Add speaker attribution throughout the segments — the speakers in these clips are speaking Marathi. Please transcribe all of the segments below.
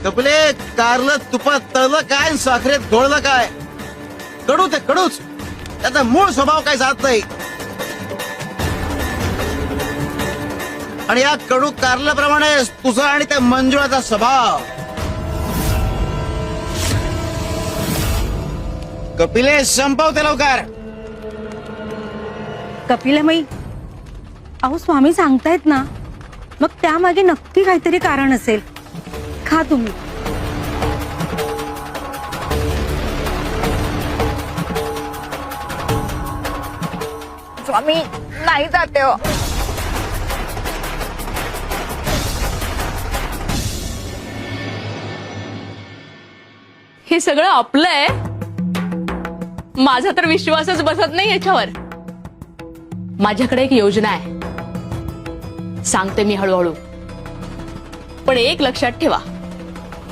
Speaker 1: कपले कारलं तुपात तळलं काय साखरेत घोळलं काय? कडू ते कडूच, त्याचा मूळ स्वभाव काय जात नाही. आणि या कडू कारल्याप्रमाणे तुझा आणि त्या मंजुळाचा स्वभाव. कपिले संपवते लवकर.
Speaker 2: कपिलमयी, अहो स्वामी सांगतायत ना, मग त्यामागे नक्की काहीतरी कारण असेल. खा तुम्ही.
Speaker 3: स्वामी नाही जाते हो.
Speaker 4: हे सगळं आपलं आहे. माझा तर विश्वासच बसत नाही याच्यावर. माझ्याकडे एक योजना आहे, सांगते मी हळूहळू. पण एक लक्षात ठेवा,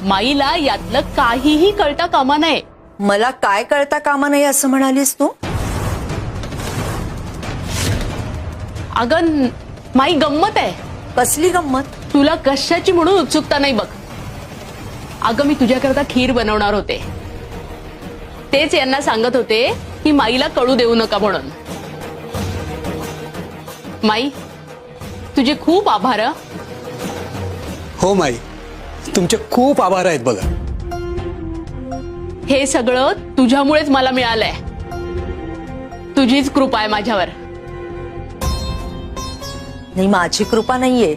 Speaker 4: माईला यातलं काहीही कळता कामा नये.
Speaker 5: मला काय कळता कामा नाही असं म्हणालीस तू?
Speaker 4: अगं माई, गंमत आहे.
Speaker 5: कसली गंमत?
Speaker 4: तुला कशाची म्हणून उत्सुकता नाही बघ. अगं मी तुझ्याकरता खीर बनवणार होते. तेच यांना सांगत होते की माईला कळू देऊ नका म्हणून. माई, तुझे खूप आभार.
Speaker 6: हो माई, तुमचे खूप आभार आहेत बघा.
Speaker 4: हे सगळं तुझ्यामुळेच मला मिळालंय. तुझीच कृपा आहे माझ्यावर.
Speaker 5: नाही, माझी कृपा नाहीये,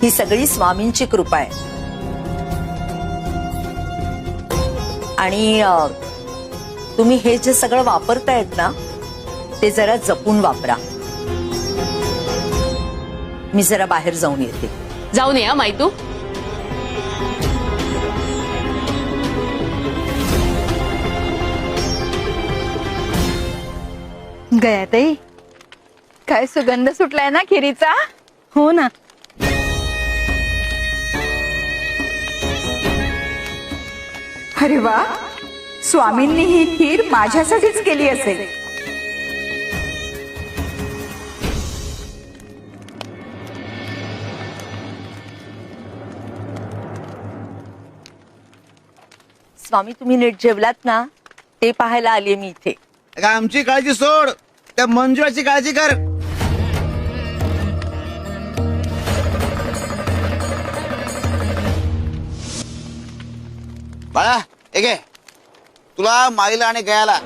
Speaker 5: ही सगळी स्वामींची कृपा आहे. आणि तुम्ही हे जे सगळं वापरतायत ना, ते जरा जपून वापरा. मी जरा बाहेर जाऊन येते.
Speaker 4: जाऊन ये माई तू.
Speaker 2: गयाताई,
Speaker 3: काय सुगंध सुटलाय ना खिरीचा.
Speaker 2: हो ना.
Speaker 3: अरे वा, स्वामींनी ही खीर माझ्यासाठीच केली असेल.
Speaker 5: स्वामी, तुम्ही नीट जेवलात ना, ते पाहायला आले मी इथे.
Speaker 1: आमची काळजी सोड, त्या मंजुळाची काळजी कर. बाळा, एक आहे तुला माईला आणि गयाला